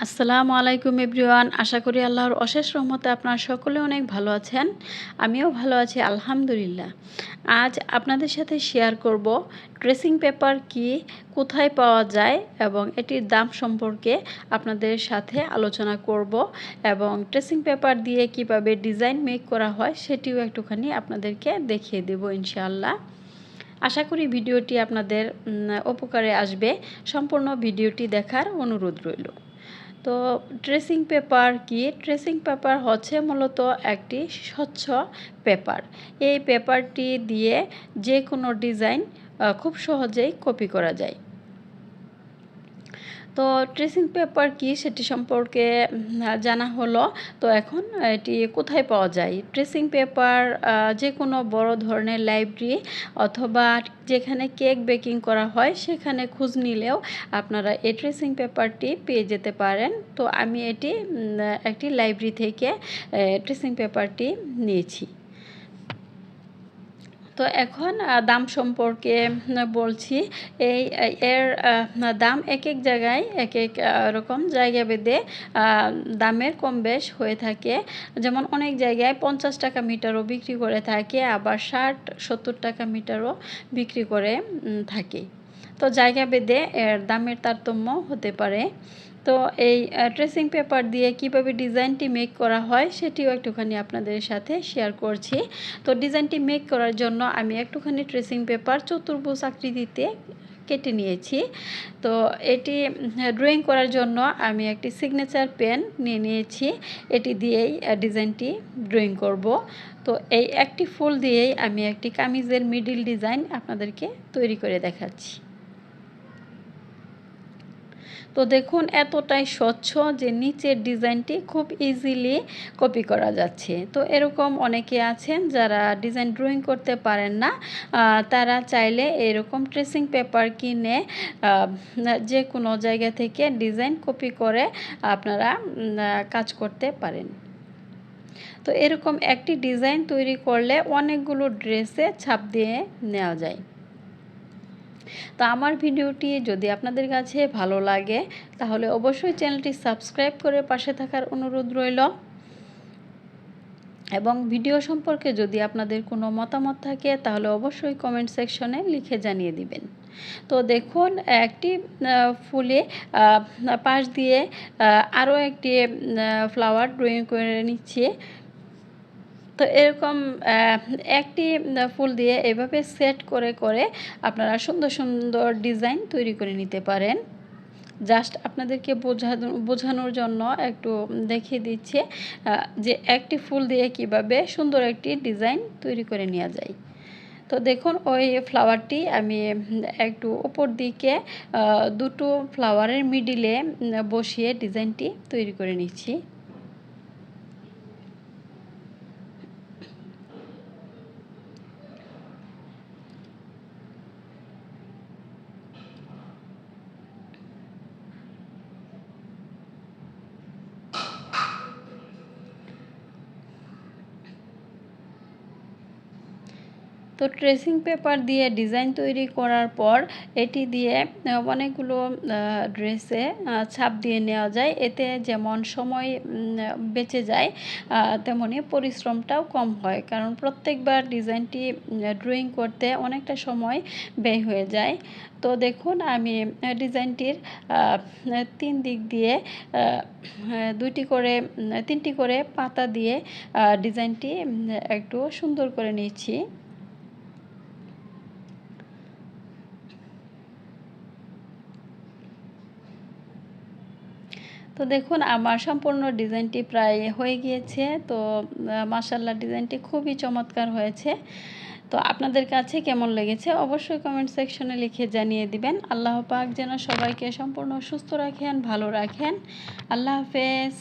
আসসালামু আলাইকুম এভরিওয়ান। আশা করি আল্লাহর অশেষ রহমতে আপনারা সকলে অনেক ভালো আছেন। আমিও ভালো আছি আলহামদুলিল্লাহ। আজ আপনাদের সাথে শেয়ার করব ট্রেসিং পেপার কি, কোথায় পাওয়া যায় এবং এটির দাম সম্পর্কে আপনাদের সাথে আলোচনা করব এবং ট্রেসিং পেপার দিয়ে কিভাবে ডিজাইন মেক করা হয় সেটিও একটুখানি আপনাদেরকে দেখিয়ে দেব ইনশাআল্লাহ। আশা করি ভিডিওটি আপনাদের উপকারে আসবে। সম্পূর্ণ ভিডিওটি দেখার অনুরোধ রইল। তো ট্রেসিং পেপার কি? ট্রেসিং পেপার হচ্ছে মূলত একটি স্বচ্ছ পেপার। এই পেপারটি দিয়ে যে কোনো ডিজাইন খুব সহজেই কপি করা যায়। তো ট্রেসিং পেপার কি সেটি সম্পর্কে জানা হলো। তো এখন এটি কোথায় পাওয়া যায়? ট্রেসিং পেপার যে কোনো বড় ধরনের লাইব্রেরি অথবা যেখানে কেক বেকিং করা হয় সেখানে খোঁজ নিলেও আপনারা এই ট্রেসিং পেপারটি পেয়ে যেতে পারেন। তো আমি এটি একটি লাইব্রেরি থেকে ট্রেসিং পেপারটি নিয়েছি। তো এখন দাম সম্পর্কে বলছি। এর দাম এক এক জায়গায় এক এক রকম জায়গা ভেদে দামের কম বেশ হয়ে থাকে। যেমন অনেক জায়গায় 50 টাকা মিটারও বিক্রি করে থাকে, আবার 60-70 টাকা মিটারও বিক্রি করে থাকে। তো জায়গা ভেদে এর দামের তারতম্য হতে পারে। তো এই ট্রেসিং পেপার দিয়ে কিভাবে ডিজাইনটি মেক করা হয় সেটিও একটুখানি আপনাদের সাথে শেয়ার করছি। তো ডিজাইনটি মেক করার জন্য আমি একটুখানি ট্রেসিং পেপার চতুর্ভুজ আকৃতিতে কেটে নিয়েছি। তো এটি ড্রয়িং করার জন্য আমি একটি সিগনেচার পেন নিয়ে নিয়েছি। এটি দিয়েই ডিজাইনটি ড্রয়িং করব। তো এই একটি ফুল দিয়েই আমি একটি কামিজের মিডিল ডিজাইন আপনাদেরকে তৈরি করে দেখাচ্ছি। তো দেখুন এতটাই স্বচ্ছ যে নিচের ডিজাইনটি খুব ইজিলি কপি করা যাচ্ছে। তো এরকম অনেকে আছেন যারা ডিজাইন ড্রয়িং করতে পারেন না, তারা চাইলে এরকম ট্রেসিং পেপার কিনে যে কোনো জায়গা থেকে ডিজাইন কপি করে আপনারা কাজ করতে পারেন। তো এরকম একটি ডিজাইন তৈরি করলে অনেকগুলো ড্রেসে ছাপ দিয়ে নেওয়া যায়। তো আমার ভিডিওটি যদি আপনাদের কাছে ভালো লাগে তাহলে অবশ্যই চ্যানেলটি সাবস্ক্রাইব করে পাশে থাকার অনুরোধ রইল এবং ভিডিও সম্পর্কে যদি আপনাদের কোনো মতামত থাকে তাহলে অবশ্যই কমেন্ট সেকশনে লিখে জানিয়ে দিবেন। তো দেখুন একটি ফুলে পাশ দিয়ে আরও একটি ফ্লাওয়ার ড্রয়িং করে নিচ্ছি। তো এরকম একটি ফুল দিয়ে এভাবে সেট করে করে আপনারা সুন্দর সুন্দর ডিজাইন তৈরি করে নিতে পারেন। জাস্ট আপনাদেরকে বোঝানোর জন্য একটু দেখিয়ে দিচ্ছে যে একটি ফুল দিয়ে কিভাবে সুন্দর একটি ডিজাইন তৈরি করে নেওয়া যায়। তো দেখুন ওই ফ্লাওয়ারটি আমি একটু উপর দিকে দুটো ফ্লাওয়ারের মিডিলে বসিয়ে ডিজাইনটি তৈরি করে নিচ্ছি। তো ট্রেসিং পেপার দিয়ে ডিজাইন তৈরি করার পর এটি দিয়ে অনেকগুলো ড্রেসে ছাপ দিয়ে নেওয়া যায়। এতে যেমন সময় বেঁচে যায় তেমনি পরিশ্রমটাও কম হয়, কারণ প্রত্যেকবার ডিজাইনটি ড্রয়িং করতে অনেকটা সময় ব্যয় হয়ে যায়। তো দেখুন আমি ডিজাইনটির 3 দিক দিয়ে তিনটি করে পাতা দিয়ে ডিজাইনটি একটু সুন্দর করে নিচ্ছি। তো দেখুন আমার সম্পূর্ণ ডিজাইনটি প্রায় হয়ে গিয়েছে। তো মাশাআল্লাহ ডিজাইনটি খুবই চমৎকার হয়েছে। তো আপনাদের কাছে কেমন লেগেছে অবশ্যই কমেন্ট সেকশনে লিখে জানিয়ে দিবেন। আল্লাহ পাক যেন সবাইকে সম্পূর্ণ সুস্থ রাখেন, ভালো রাখেন। আল্লাহ হাফেজ।